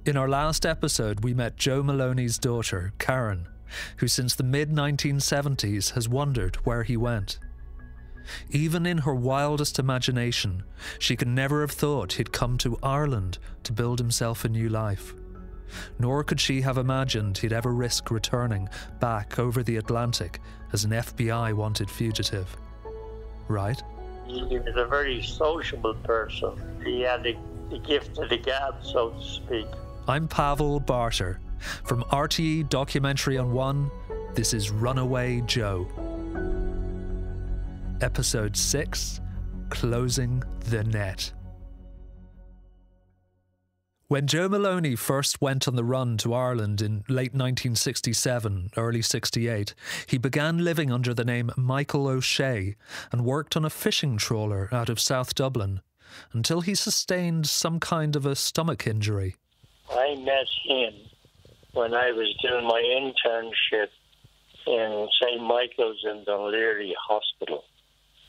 In our last episode, we met Joe Maloney's daughter, Karen, who since the mid-1970s has wondered where he went. Even in her wildest imagination, she could never have thought he'd come to Ireland to build himself a new life. Nor could she have imagined he'd ever risk returning back over the Atlantic as an FBI-wanted fugitive. Right? He was a very sociable person. He had the gift of the gab, so to speak. I'm Pavel Barter. From RTÉ Documentary on One, this is Runaway Joe. Episode 6, Closing the Net. When Joe Maloney first went on the run to Ireland in late 1967, early 68, he began living under the name Michael O'Shea and worked on a fishing trawler out of South Dublin until he sustained some kind of a stomach injury. I met him when I was doing my internship in St. Michael's in Dunleary Hospital.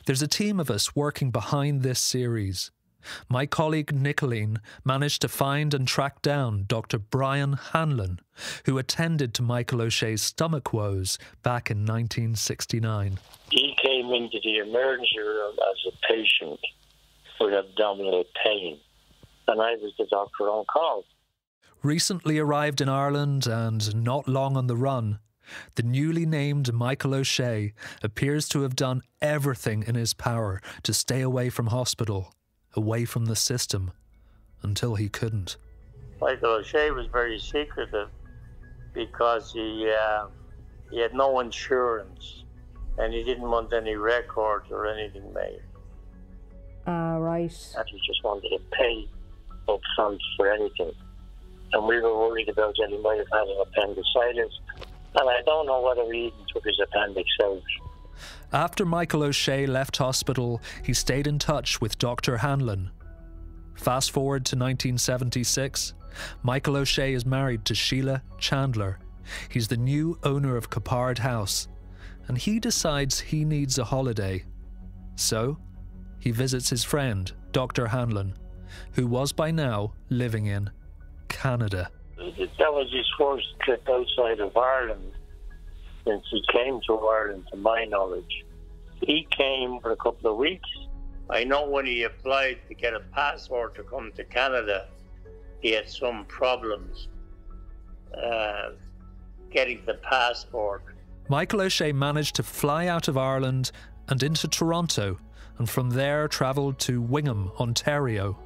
There's a team of us working behind this series. My colleague Nicolene managed to find and track down Dr. Brian Hanlon, who attended to Michael O'Shea's stomach woes back in 1969. He came into the emergency room as a patient with abdominal pain, and I was the doctor on call. Recently arrived in Ireland and not long on the run, the newly named Michael O'Shea appears to have done everything in his power to stay away from hospital, away from the system, until he couldn't. Michael O'Shea was very secretive because he had no insurance and he didn't want any records or anything made. Right. And he just wanted to pay up front for anything. And we were worried about that he might have had an appendicitis. And I don't know whether he even took his appendix out. After Michael O'Shea left hospital, he stayed in touch with Dr. Hanlon. Fast forward to 1976, Michael O'Shea is married to Sheila Chandler. He's the new owner of Capard House, and he decides he needs a holiday. So, he visits his friend, Dr. Hanlon, who was by now living in Canada. That was his first trip outside of Ireland since he came to Ireland, to my knowledge. He came for a couple of weeks. I know when he applied to get a passport to come to Canada, he had some problems getting the passport. Michael O'Shea managed to fly out of Ireland and into Toronto, and from there travelled to Wingham, Ontario.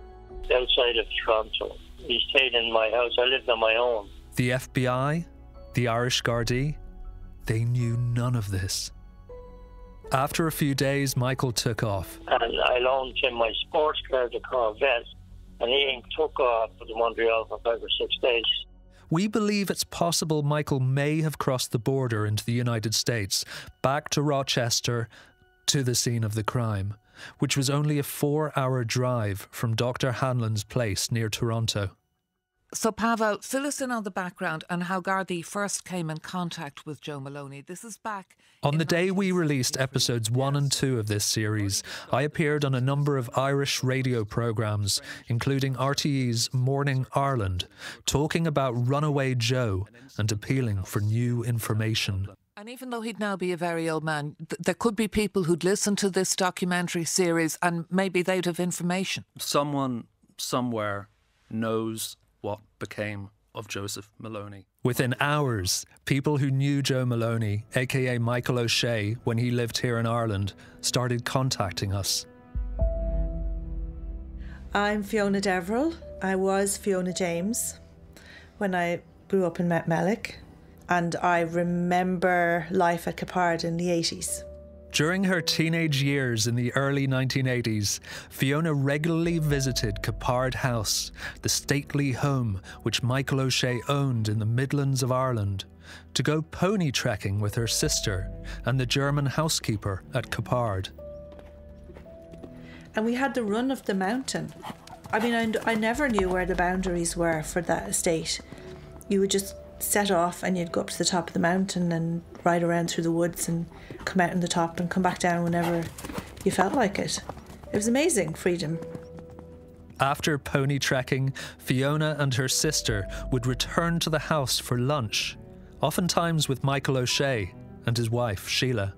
Outside of Toronto. He stayed in my house. I lived on my own. The FBI, the Irish Gardaí, they knew none of this. After a few days, Michael took off. And I loaned him my sports car, the Corvette, and he took off to Montreal for 5 or 6 days. We believe it's possible Michael may have crossed the border into the United States, back to Rochester, to the scene of the crime, which was only a 4-hour drive from Dr. Hanlon's place near Toronto. So, Pavel, fill us in on the background and how Gardaí first came in contact with Joe Maloney. This is back... On the day we released episodes 1 and 2 of this series, I appeared on a number of Irish radio programmes, including RTÉ's Morning Ireland, talking about Runaway Joe and appealing for new information. And even though he'd now be a very old man, there could be people who'd listen to this documentary series and maybe they'd have information. Someone, somewhere, knows what became of Joseph Maloney. Within hours, people who knew Joe Maloney, aka Michael O'Shea, when he lived here in Ireland, started contacting us. I'm Fiona Deverell. I was Fiona James when I grew up in Metmellick, and I remember life at Capard in the 80s. During her teenage years in the early 1980s, Fiona regularly visited Capard House, the stately home which Michael O'Shea owned in the Midlands of Ireland, to go pony trekking with her sister and the German housekeeper at Capard. And we had the run of the mountain. I mean, I never knew where the boundaries were for that estate. You would just set off and you'd go up to the top of the mountain and ride around through the woods and come out on the top and come back down whenever you felt like it. It was amazing freedom. After pony trekking, Fiona and her sister would return to the house for lunch, oftentimes with Michael O'Shea and his wife, Sheila.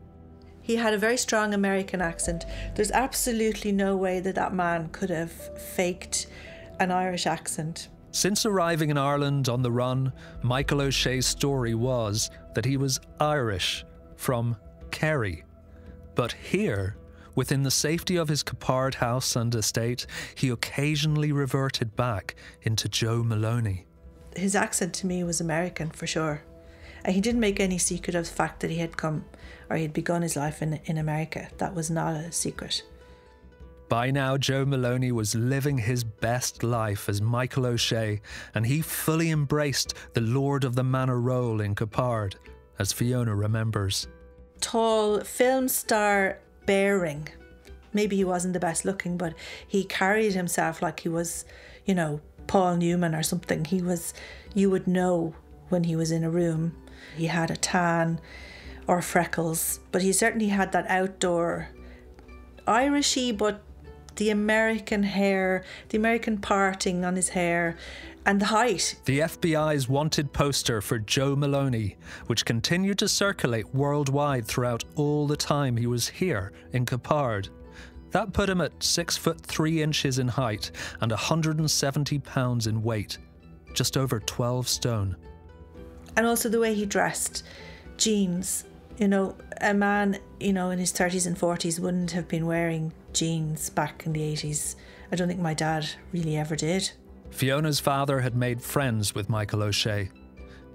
He had a very strong American accent. There's absolutely no way that that man could have faked an Irish accent. Since arriving in Ireland on the run, Michael O'Shea's story was that he was Irish from Kerry. But here, within the safety of his Capard house and estate, he occasionally reverted back into Joe Maloney. His accent to me was American, for sure. And he didn't make any secret of the fact that he had come, or he had begun his life in America. That was not a secret. By now, Joe Maloney was living his best life as Michael O'Shea, and he fully embraced the Lord of the Manor role in Capard, as Fiona remembers. Tall, film star bearing. Maybe he wasn't the best looking, but he carried himself like he was, you know, Paul Newman or something. He was, you would know when he was in a room. He had a tan or freckles, but he certainly had that outdoor Irishy, but the American hair, the American parting on his hair, and the height. The FBI's wanted poster for Joe Maloney, which continued to circulate worldwide throughout all the time he was here in Capard. That put him at 6'3" in height and 170 pounds in weight, just over 12 stone. And also the way he dressed, jeans. You know, a man, you know, in his 30s and 40s wouldn't have been wearing jeans back in the 80s. I don't think my dad really ever did. Fiona's father had made friends with Michael O'Shea.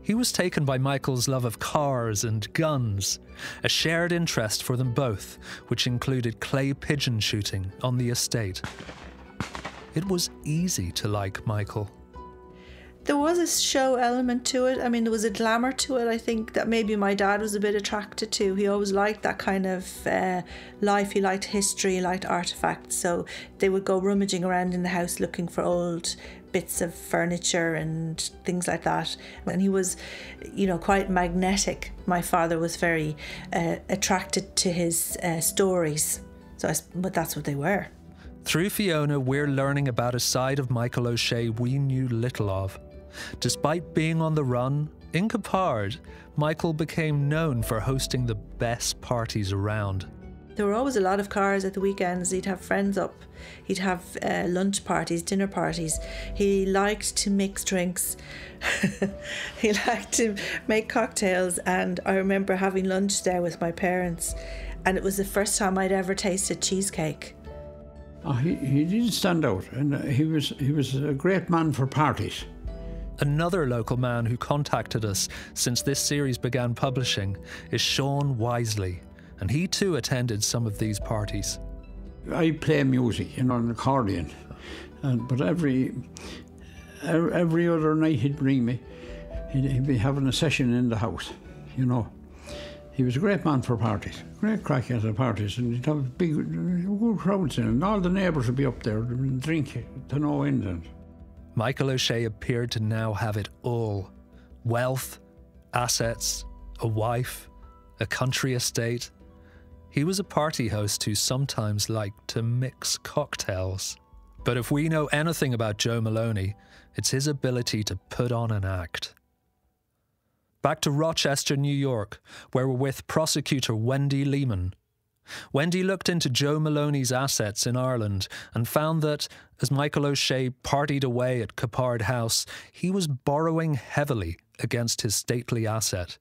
He was taken by Michael's love of cars and guns, a shared interest for them both, which included clay pigeon shooting on the estate. It was easy to like Michael. There was a show element to it. I mean, there was a glamour to it, I think, that maybe my dad was a bit attracted to. He always liked that kind of life. He liked history, he liked artefacts. So they would go rummaging around in the house looking for old bits of furniture and things like that. And he was, you know, quite magnetic. My father was very attracted to his stories. But that's what they were. Through Fiona, we're learning about a side of Michael O'Shea we knew little of. Despite being on the run, in Capard, Michael became known for hosting the best parties around. There were always a lot of cars at the weekends. He'd have friends up. He'd have lunch parties, dinner parties. He liked to mix drinks. He liked to make cocktails. And I remember having lunch there with my parents. And it was the first time I'd ever tasted cheesecake. He didn't stand out, and he was a great man for parties. Another local man who contacted us since this series began publishing is Sean Wisely, and he too attended some of these parties. I play music, you know, an accordion, but every other night he'd bring me. He'd be having a session in the house, you know. He was a great man for parties, great crack at the parties, and he'd have big, good crowds in, and all the neighbours would be up there and drink to no end. Michael O'Shea appeared to now have it all. Wealth, assets, a wife, a country estate. He was a party host who sometimes liked to mix cocktails. But if we know anything about Joe Maloney, it's his ability to put on an act. Back to Rochester, New York, where we're with prosecutor Wendy Lehman. Wendy looked into Joe Maloney's assets in Ireland and found that, as Michael O'Shea partied away at Capard House, he was borrowing heavily against his stately asset.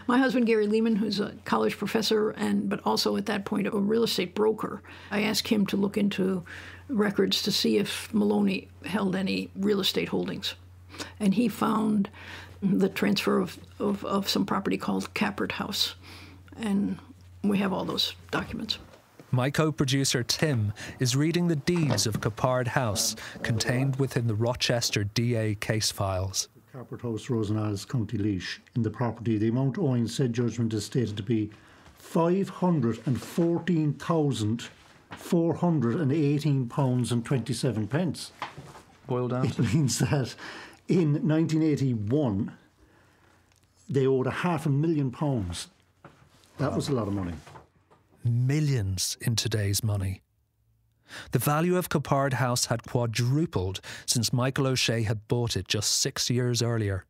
My husband, Gary Lehman, who's a college professor but also at that point a real estate broker, I asked him to look into records to see if Maloney held any real estate holdings. And he found the transfer of some property called Capard House. And we have all those documents. My co-producer Tim is reading the deeds of Capard House contained within the Rochester DA case files. Capard House, Rosenal's, County Laois. In the property, the amount owing said judgment is stated to be £514,418.27. Boil down. It means that in 1981, they owed £500,000. That was a lot of money. Millions in today's money. The value of Capard House had quadrupled since Michael O'Shea had bought it just 6 years earlier.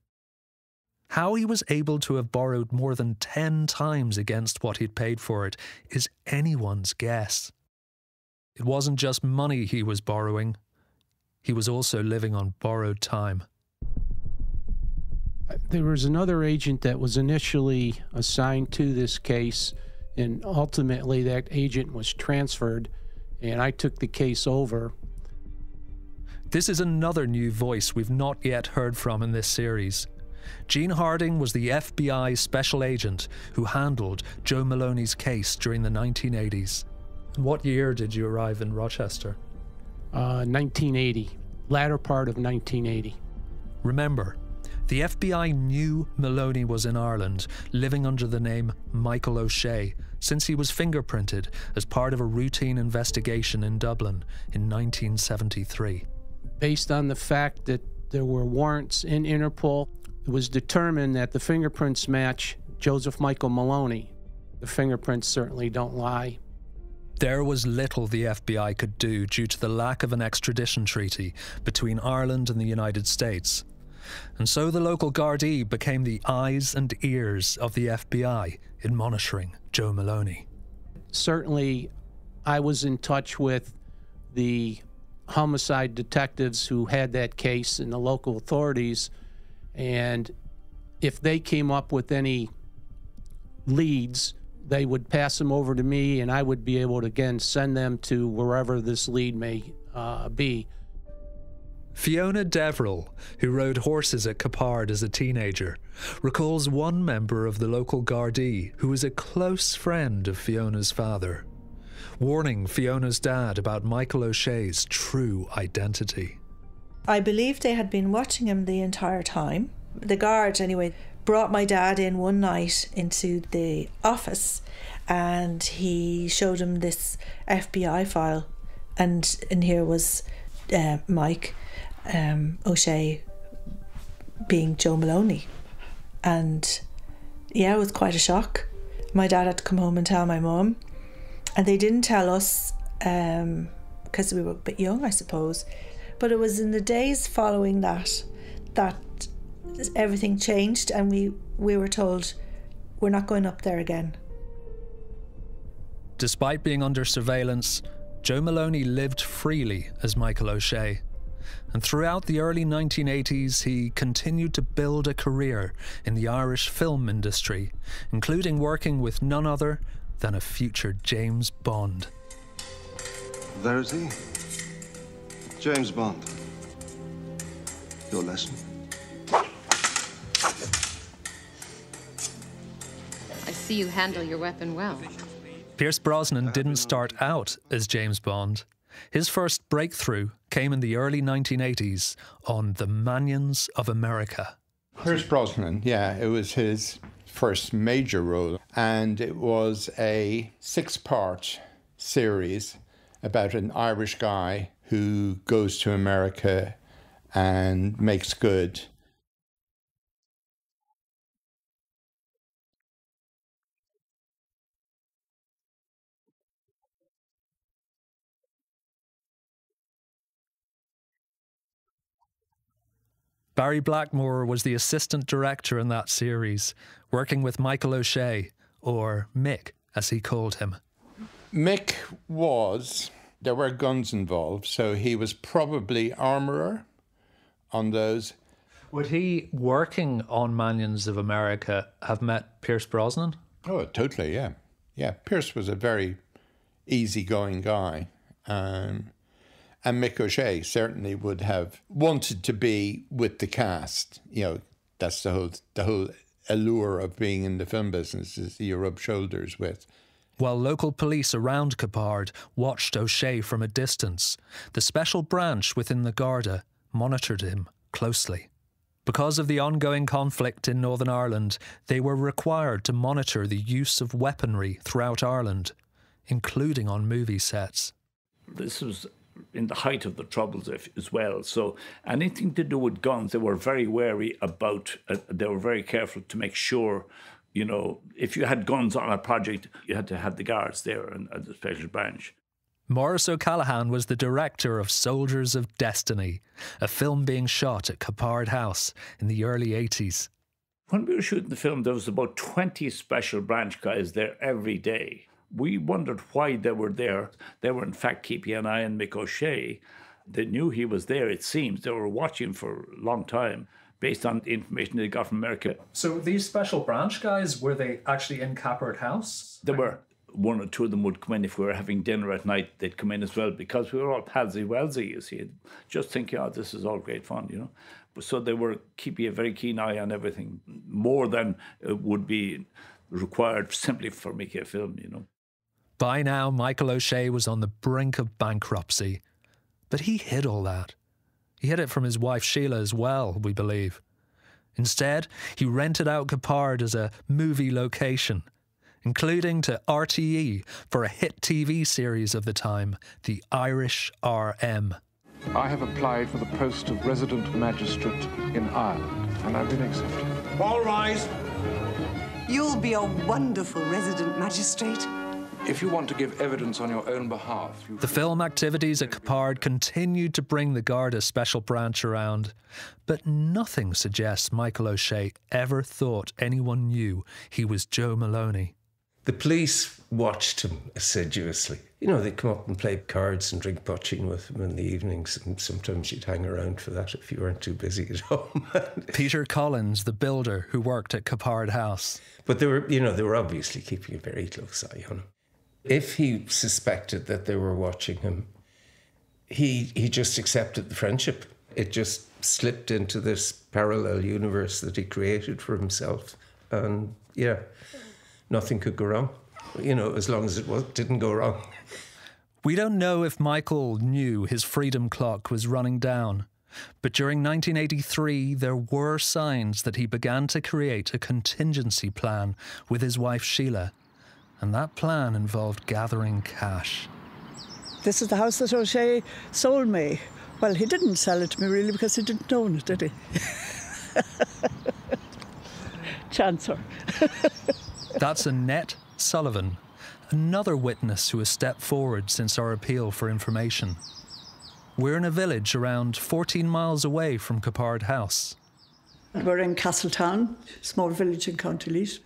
How he was able to have borrowed more than 10 times against what he'd paid for it is anyone's guess. It wasn't just money he was borrowing. He was also living on borrowed time. There was another agent that was initially assigned to this case, and ultimately that agent was transferred, and I took the case over. This is another new voice we've not yet heard from in this series. Gene Harding was the FBI special agent who handled Joe Maloney's case during the 1980s. What year did you arrive in Rochester? 1980, latter part of 1980. Remember, the FBI knew Maloney was in Ireland, living under the name Michael O'Shea, since he was fingerprinted as part of a routine investigation in Dublin in 1973. Based on the fact that there were warrants in Interpol, it was determined that the fingerprints match Joseph Michael Maloney. The fingerprints certainly don't lie. There was little the FBI could do due to the lack of an extradition treaty between Ireland and the United States. And so the local Gardaí became the eyes and ears of the FBI in monitoring Joe Maloney. Certainly, I was in touch with the homicide detectives who had that case and the local authorities, and if they came up with any leads, they would pass them over to me, and I would be able to, again, send them to wherever this lead may be. Fiona Deverill, who rode horses at Capard as a teenager, recalls one member of the local Gardaí who was a close friend of Fiona's father, warning Fiona's dad about Michael O'Shea's true identity. I believe they had been watching him the entire time. The guard, anyway, brought my dad in one night into the office, and he showed him this FBI file, and here was Mike O'Shea being Joe Maloney. And yeah, it was quite a shock. My dad had to come home and tell my mum, and they didn't tell us because we were a bit young, I suppose. But it was in the days following that everything changed, and we were told we're not going up there again. Despite being under surveillance, Joe Maloney lived freely as Michael O'Shea. And throughout the early 1980s, he continued to build a career in the Irish film industry, including working with none other than a future James Bond. There is he. James Bond. Your lesson? I see you handle your weapon well. Pierce Brosnan didn't start out as James Bond. His first breakthrough came in the early 1980s on The Manions of America. Pierce Brosnan, yeah, it was his first major role, and it was a 6-part series about an Irish guy who goes to America and makes good. Barry Blackmore was the assistant director in that series, working with Michael O'Shea, or Mick, as he called him. Mick there were guns involved, so he was probably armourer on those. Would he, working on Manions of America, have met Pierce Brosnan? Oh, totally, yeah. Yeah, Pierce was a very easygoing guy. And Mick O'Shea certainly would have wanted to be with the cast. You know, that's the whole allure of being in the film business, is you rub shoulders with. While local police around Capard watched O'Shea from a distance, the special branch within the Garda monitored him closely. Because of the ongoing conflict in Northern Ireland, they were required to monitor the use of weaponry throughout Ireland, including on movie sets. This was in the height of the Troubles as well, so anything to do with guns, they were very wary about. They were very careful to make sure, you know, if you had guns on a project, you had to have the guards there and the special branch. Maurice O'Callaghan was the director of Soldiers of Destiny, a film being shot at Capard House in the early 80s. When we were shooting the film, there was about 20 special branch guys there every day. We wondered why they were there. They were in fact keeping an eye on Mick O'Shea. They knew he was there, it seems. They were watching for a long time based on the information they got from America. So these special branch guys, were they actually in Capard House? There were. One or two of them would come in if we were having dinner at night. They'd come in as well because we were all palsy-walsy, you see. Just thinking, oh, this is all great fun, you know. So they were keeping a very keen eye on everything, more than would be required simply for making a film, you know. By now, Michael O'Shea was on the brink of bankruptcy. But he hid all that. He hid it from his wife Sheila as well, we believe. Instead, he rented out Capard as a movie location, including to RTÉ for a hit TV series of the time, The Irish RM. I have applied for the post of resident magistrate in Ireland, and I've been accepted. All rise. You'll be a wonderful resident magistrate. If you want to give evidence on your own behalf... The film activities at Capard continued to bring the Garda special branch around, but nothing suggests Michael O'Shea ever thought anyone knew he was Joe Maloney. The police watched him assiduously. You know, they'd come up and play cards and drink poaching with him in the evenings, and sometimes you'd hang around for that if you weren't too busy at home. Peter Collins, the builder who worked at Capard House. But they were obviously keeping a very close eye on him. If he suspected that they were watching him, he just accepted the friendship. It just slipped into this parallel universe that he created for himself. And, yeah, nothing could go wrong, you know, as long as it didn't go wrong. We don't know if Michael knew his freedom clock was running down, but during 1983 there were signs that he began to create a contingency plan with his wife Sheila, and that plan involved gathering cash. This is the house that O'Shea sold me. Well, he didn't sell it to me really because he didn't own it, did he? Chancer. That's Annette Sullivan, another witness who has stepped forward since our appeal for information. We're in a village around 14 miles away from Capard House. We're in Castletown, small village in County Leash.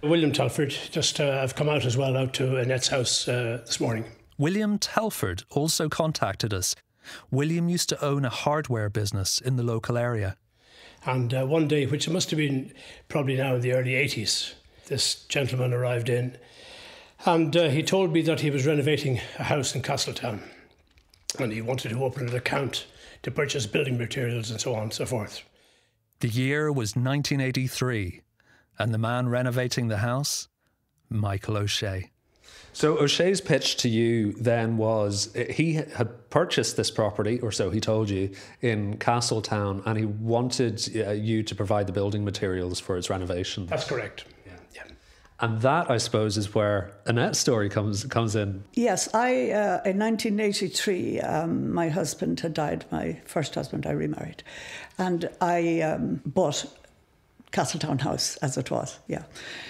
William Telford, I've come out as well, out to Annette's house this morning. William Telford also contacted us. William used to own a hardware business in the local area. And one day, which must have been probably now in the early 80s, this gentleman arrived in and he told me that he was renovating a house in Castletown and he wanted to open an account to purchase building materials and so on and so forth. The year was 1983 and the man renovating the house, Michael O'Shea. So O'Shea's pitch to you then was he had purchased this property, or so he told you, in Castletown, and he wanted you to provide the building materials for its renovation. That's correct. Yeah. And that, I suppose, is where Annette's story comes in. Yes, in 1983, my husband had died, my first husband. I remarried. And I bought Castletown House, as it was, yeah.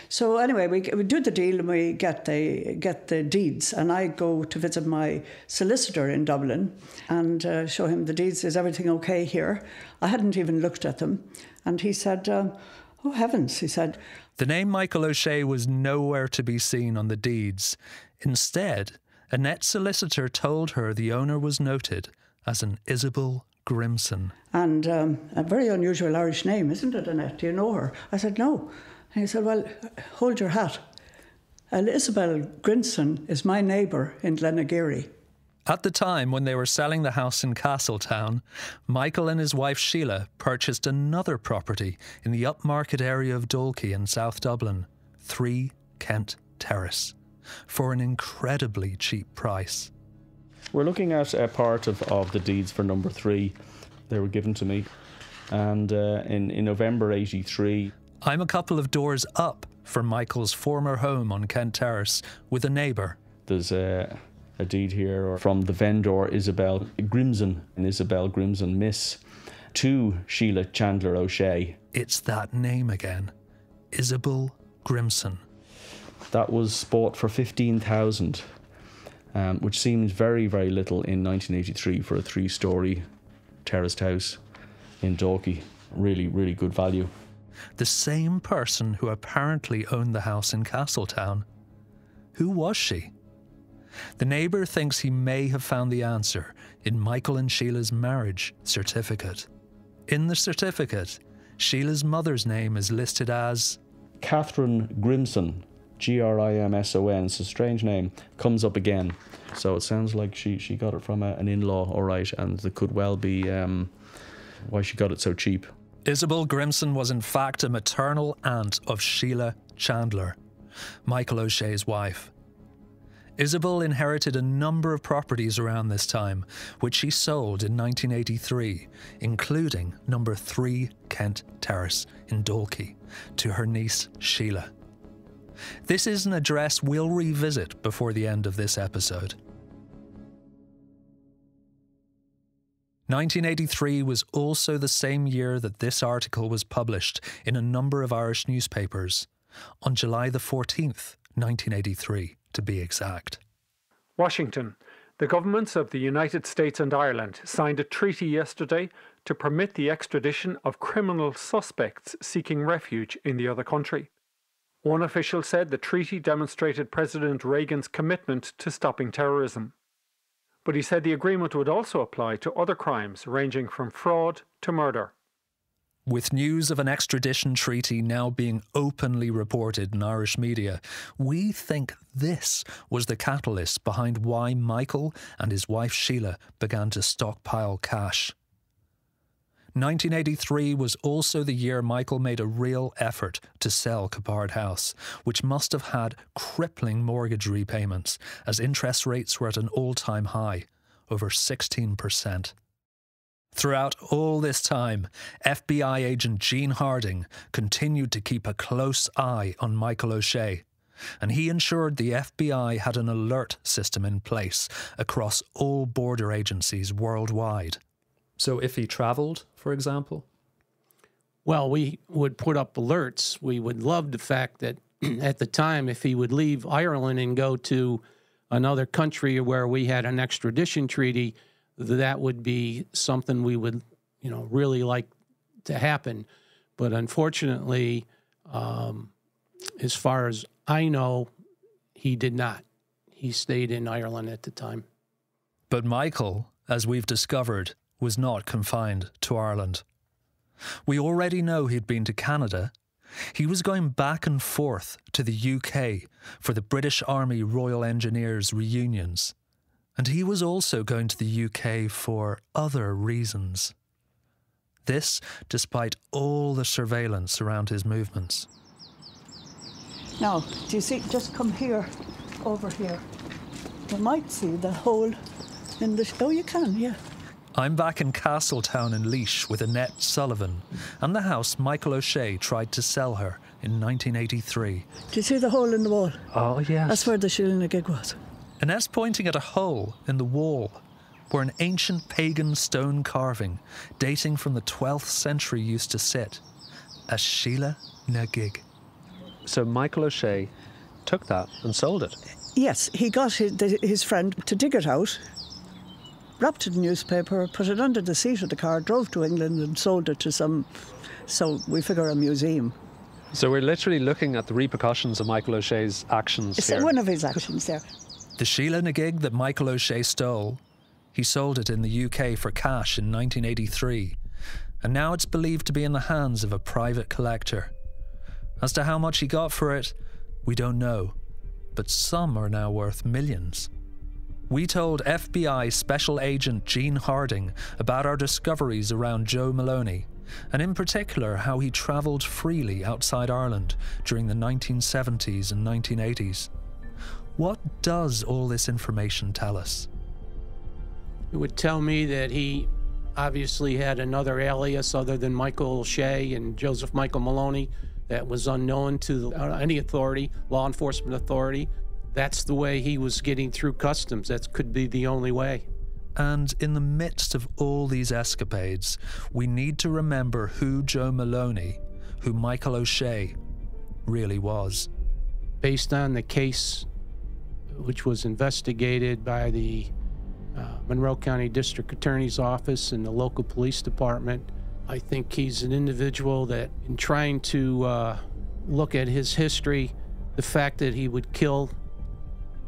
So anyway, we do the deal and we get the deeds, and I go to visit my solicitor in Dublin and show him the deeds. Is everything okay here? I hadn't even looked at them. And he said, oh heavens, he said. The name Michael O'Shea was nowhere to be seen on the deeds. Instead, Annette's solicitor told her the owner was noted as an Isabel Grimson. And a very unusual Irish name, isn't it, Annette? Do you know her? I said, no. And he said, well, hold your hat. Isabel Grimson is my neighbour in Glenageary. At the time when they were selling the house in Castletown, Michael and his wife Sheila purchased another property in the upmarket area of Dalkey in South Dublin, 3 Kent Terrace, for an incredibly cheap price. We're looking at a part of the deeds for number 3. They were given to me. And in November 83... I'm a couple of doors up from Michael's former home on Kent Terrace with a neighbour. There's a deed here from the vendor Isabel Grimson, and Isabel Grimson Miss, to Sheila Chandler O'Shea. It's that name again. Isabel Grimson. That was bought for $15,000. which seems very, very little in 1983 for a 3-story terraced house in Dalkey. Really, really good value. The same person who apparently owned the house in Castletown. Who was she? The neighbour thinks he may have found the answer in Michael and Sheila's marriage certificate. In the certificate, Sheila's mother's name is listed as Catherine Grimson, Grimson. It's a strange name. Comes up again. So it sounds like she got it from an in-law, all right, and it could well be why she got it so cheap. Isabel Grimson was in fact a maternal aunt of Sheila Chandler, Michael O'Shea's wife. Isabel inherited a number of properties around this time, which she sold in 1983, including number 3 Kent Terrace in Dalkey, to her niece Sheila. This is an address we'll revisit before the end of this episode. 1983 was also the same year that this article was published in a number of Irish newspapers, on July the 14th, 1983, to be exact. Washington. The governments of the United States and Ireland signed a treaty yesterday to permit the extradition of criminal suspects seeking refuge in the other country. One official said the treaty demonstrated President Reagan's commitment to stopping terrorism. But he said the agreement would also apply to other crimes ranging from fraud to murder. With news of an extradition treaty now being openly reported in Irish media, we think this was the catalyst behind why Michael and his wife Sheila began to stockpile cash. 1983 was also the year Michael made a real effort to sell Capard House, which must have had crippling mortgage repayments as interest rates were at an all-time high, over 16%. Throughout all this time, FBI agent Gene Harding continued to keep a close eye on Michael O'Shea, and he ensured the FBI had an alert system in place across all border agencies worldwide. So if he travelled, for example? Well, we would put up alerts. We would love the fact that at the time, if he would leave Ireland and go to another country where we had an extradition treaty, that would be something we would, really like to happen. But unfortunately, as far as I know, he did not. He stayed in Ireland at the time. But Michael, as we've discovered, was not confined to Ireland. We already know he'd been to Canada. He was going back and forth to the UK for the British Army Royal Engineers reunions. And he was also going to the UK for other reasons. This despite all the surveillance around his movements. Now, do you see, just come here, over here. You might see the hole in the... Oh, you can, yeah. I'm back in Castletown in Laois with Annette Sullivan and the house Michael O'Shea tried to sell her in 1983. Do you see the hole in the wall? Oh, yes. That's where the shilling a gig was. Annette's pointing at a hole in the wall where an ancient pagan stone carving dating from the 12th century used to sit, a Sheila na gig. So Michael O'Shea took that and sold it? Yes, he got his friend to dig it out, wrapped it in newspaper, put it under the seat of the car, drove to England and sold it to some, so we figure, a museum. So we're literally looking at the repercussions of Michael O'Shea's actions It's here. one of his actions there. The Sheila na gig that Michael O'Shea stole, he sold it in the UK for cash in 1983, and now it's believed to be in the hands of a private collector. As to how much he got for it, we don't know, but some are now worth millions. We told FBI Special Agent Gene Harding about our discoveries around Joe Maloney, and in particular how he travelled freely outside Ireland during the 1970s and 1980s. What does all this information tell us? It would tell me that he obviously had another alias other than Michael O'Shea and Joseph Michael Maloney that was unknown to any authority, law enforcement authority. That's the way he was getting through customs. That could be the only way. And in the midst of all these escapades, we need to remember who Joe Maloney, who Michael O'Shea, really was. Based on the case which was investigated by the Monroe County District Attorney's Office and the local police department. I think he's an individual that, in trying to look at his history, the fact that he would kill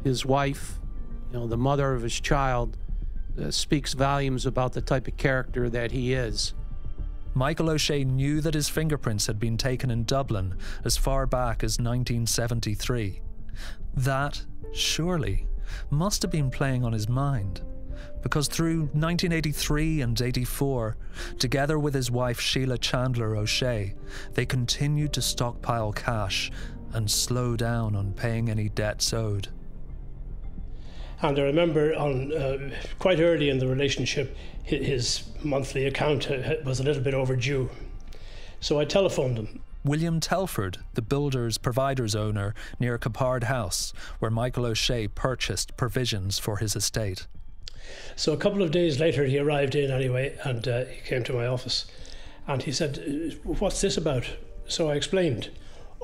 his wife, the mother of his child, speaks volumes about the type of character that he is. Michael O'Shea knew that his fingerprints had been taken in Dublin as far back as 1973. That, surely, must have been playing on his mind, because through 1983 and 84, together with his wife Sheila Chandler O'Shea, they continued to stockpile cash and slow down on paying any debts owed. And I remember quite early in the relationship, his monthly account was a little bit overdue. So I telephoned him. William Telford, the builder's provider's owner near Capard House, where Michael O'Shea purchased provisions for his estate. So a couple of days later he arrived in anyway, and he came to my office and he said, "What's this about?" So I explained.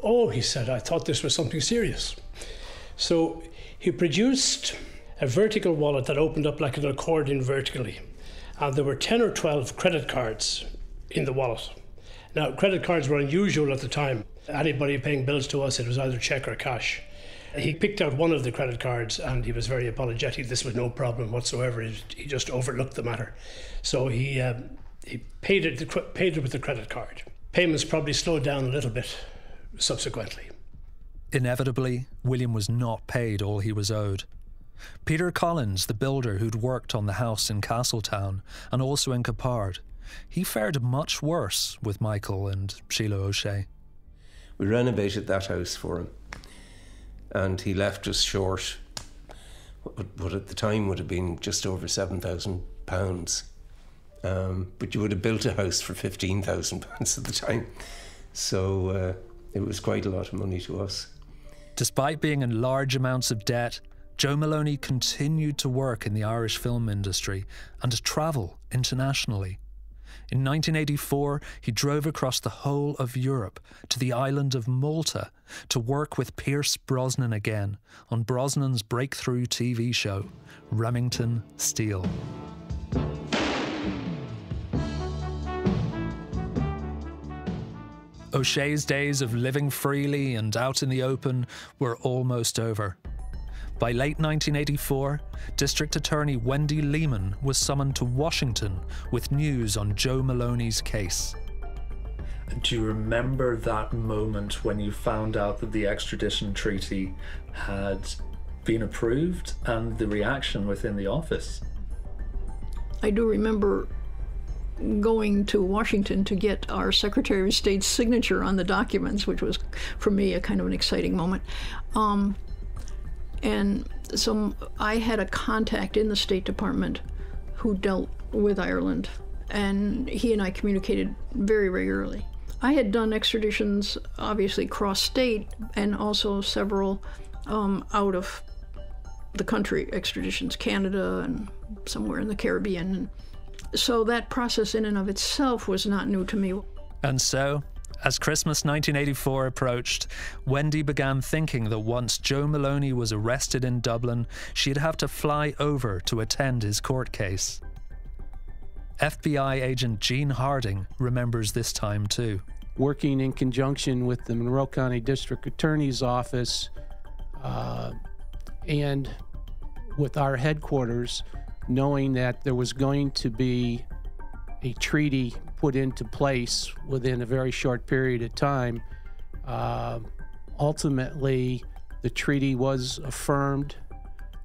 "Oh," he said, "I thought this was something serious." So he produced a vertical wallet that opened up like an accordion vertically, and there were 10 or 12 credit cards in the wallet. Now, credit cards were unusual at the time. Anybody paying bills to us, it was either check or cash. He picked out one of the credit cards and he was very apologetic. This was no problem whatsoever. He just overlooked the matter. So he paid it with the credit card. Payments probably slowed down a little bit subsequently. Inevitably, William was not paid all he was owed. Peter Collins, the builder who'd worked on the house in Castletown and also in Capard, he fared much worse with Michael and Sheila O'Shea. We renovated that house for him, and he left us short what at the time would have been just over £7,000. But you would have built a house for £15,000 at the time. So it was quite a lot of money to us. Despite being in large amounts of debt, Joe Maloney continued to work in the Irish film industry and to travel internationally. In 1984, he drove across the whole of Europe to the island of Malta to work with Pierce Brosnan again on Brosnan's breakthrough TV show, Remington Steele. O'Shea's days of living freely and out in the open were almost over. By late 1984, District Attorney Wendy Lehman was summoned to Washington with news on Joe Maloney's case. Do you remember that moment when you found out that the extradition treaty had been approved and the reaction within the office? I do remember going to Washington to get our Secretary of State's signature on the documents, which was, for me, a kind of an exciting moment. And so I had a contact in the State Department who dealt with Ireland, and he and I communicated very regularly. I had done extraditions, obviously, cross-state, and also several out of the country extraditions, Canada and somewhere in the Caribbean. So that process in and of itself was not new to me. And so, as Christmas 1984 approached, Wendy began thinking that once Joe Maloney was arrested in Dublin, she'd have to fly over to attend his court case. FBI agent Gene Harding remembers this time too. Working in conjunction with the Monroe County District Attorney's Office and with our headquarters, knowing that there was going to be a treaty put into place within a very short period of time. Ultimately, the treaty was affirmed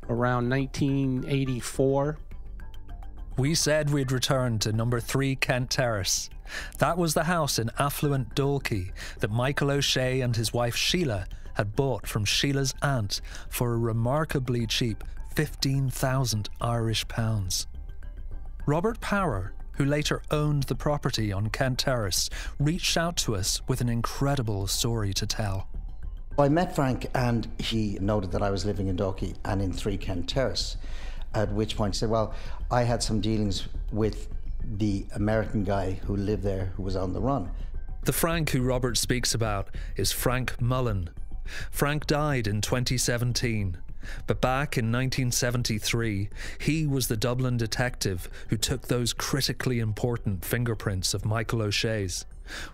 around 1984. We said we'd return to number 3 Kent Terrace. That was the house in affluent Dalkey that Michael O'Shea and his wife Sheila had bought from Sheila's aunt for a remarkably cheap 15,000 Irish pounds. Robert Power, who later owned the property on Kent Terrace, reached out to us with an incredible story to tell. I met Frank and he noted that I was living in Dalkey and in 3 Kent Terrace, at which point he said, well, I had some dealings with the American guy who lived there who was on the run. The Frank who Robert speaks about is Frank Mullen. Frank died in 2017, But back in 1973, he was the Dublin detective who took those critically important fingerprints of Michael O'Shea's,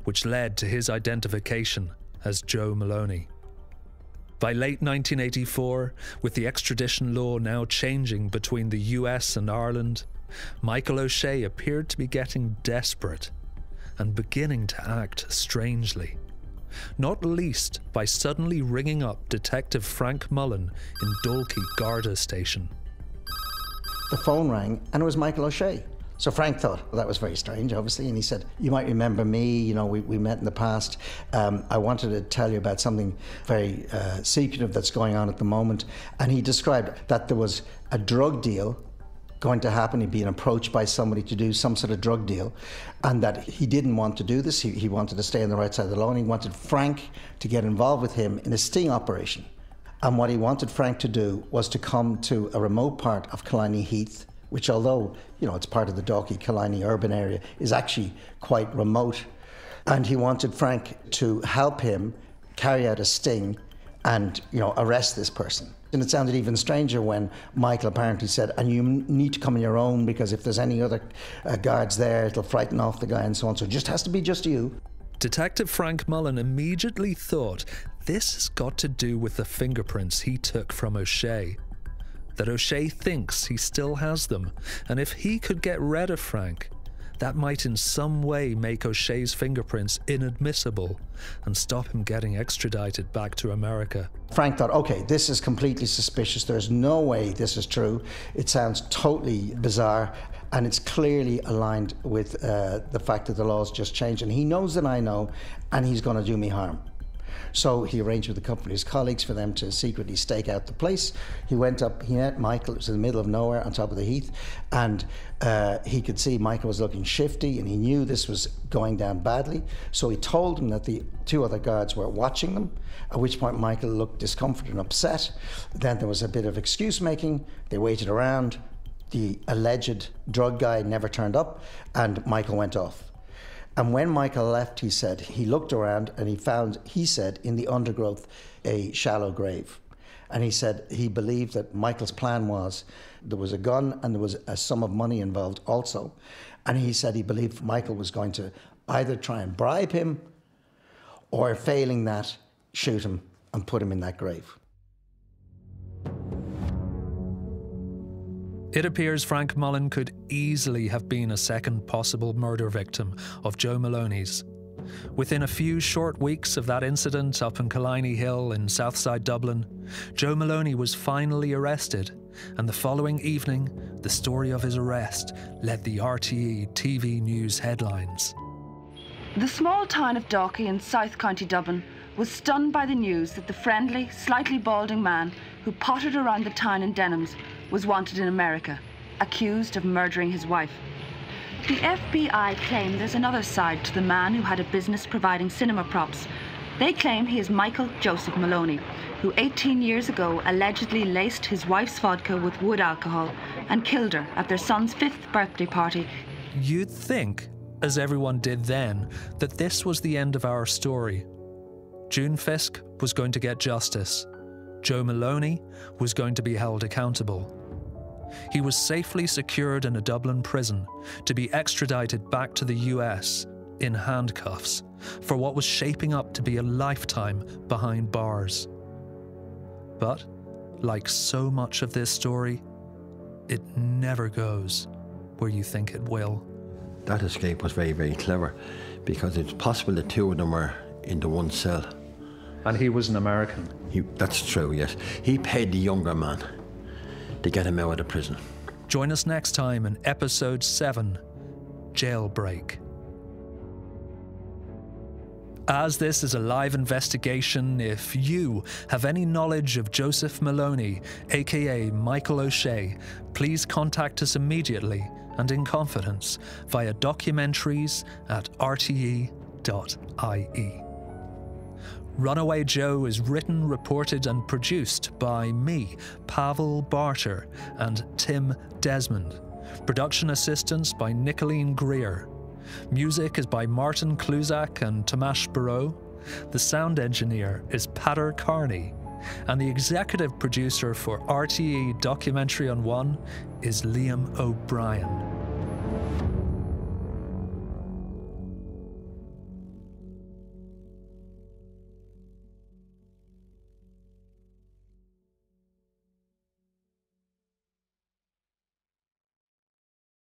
which led to his identification as Joe Maloney. By late 1984, with the extradition law now changing between the US and Ireland, Michael O'Shea appeared to be getting desperate and beginning to act strangely. Not least by suddenly ringing up Detective Frank Mullen in Dalkey Garda Station. The phone rang and it was Michael O'Shea. So Frank thought, well, that was very strange, obviously, and he said, you might remember me, you know, we met in the past. I wanted to tell you about something very secretive that's going on at the moment. And he described that there was a drug deal going to happen. He'd been approached by somebody to do some sort of drug deal, and that he didn't want to do this. He wanted to stay on the right side of the law, and he wanted Frank to get involved with him in a sting operation. And what he wanted Frank to do was to come to a remote part of Killiney Heath, which, although, you know, it's part of the Dalkey-Killiney urban area, is actually quite remote. And he wanted Frank to help him carry out a sting and, you know, arrest this person. And it sounded even stranger when Michael apparently said, and you need to come on your own, because if there's any other guards there, it'll frighten off the guy and so on. So it just has to be just you. Detective Frank Mullen immediately thought this has got to do with the fingerprints he took from O'Shea. That O'Shea thinks he still has them, and if he could get rid of Frank, that might in some way make O'Shea's fingerprints inadmissible and stop him getting extradited back to America. Frank thought, okay, this is completely suspicious. There's no way this is true. It sounds totally bizarre, and it's clearly aligned with the fact that the law's just changed, and he knows that I know, and he's going to do me harm. So he arranged with a couple of his colleagues for them to secretly stake out the place. He went up, he met Michael. It was in the middle of nowhere on top of the heath, and he could see Michael was looking shifty, and he knew this was going down badly. So he told him that the two other guards were watching them, at which point Michael looked discomforted and upset. Then there was a bit of excuse making. They waited around. The alleged drug guy never turned up, and Michael went off. And when Michael left, he said, he looked around and he found, he said, in the undergrowth, a shallow grave. And he said he believed that Michael's plan was, there was a gun and there was a sum of money involved also. And he said he believed Michael was going to either try and bribe him or, failing that, shoot him and put him in that grave. It appears Frank Mullen could easily have been a second possible murder victim of Joe Maloney's. Within a few short weeks of that incident up in Killiney Hill in Southside Dublin, Joe Maloney was finally arrested, and the following evening, the story of his arrest led the RTÉ TV news headlines. The small town of Dalkey in South County Dublin was stunned by the news that the friendly, slightly balding man who pottered around the town in denims was wanted in America, accused of murdering his wife. The FBI claim there's another side to the man who had a business providing cinema props. They claim he is Michael Joseph Maloney, who 18 years ago allegedly laced his wife's vodka with wood alcohol and killed her at their son's 5th birthday party. You'd think, as everyone did then, that this was the end of our story. June Fisk was going to get justice. Joe Maloney was going to be held accountable. He was safely secured in a Dublin prison to be extradited back to the US in handcuffs for what was shaping up to be a lifetime behind bars. But, like so much of this story, it never goes where you think it will. That escape was very, very clever, because it's possible the two of them were in the one cell. And he was an American? That's true, yes. He paid the younger man to get him out of the prison. Join us next time in Episode 7, Jailbreak. As this is a live investigation, if you have any knowledge of Joseph Maloney, aka Michael O'Shea, please contact us immediately and in confidence via documentaries@rte.ie. Runaway Joe is written, reported and produced by me, Pavel Barter, and Tim Desmond. Production assistance by Nicolene Greer. Music is by Martin Kluzak and Tomasz Barrow. The sound engineer is Pater Carney. and the executive producer for RTÉ Documentary on One is Liam O'Brien.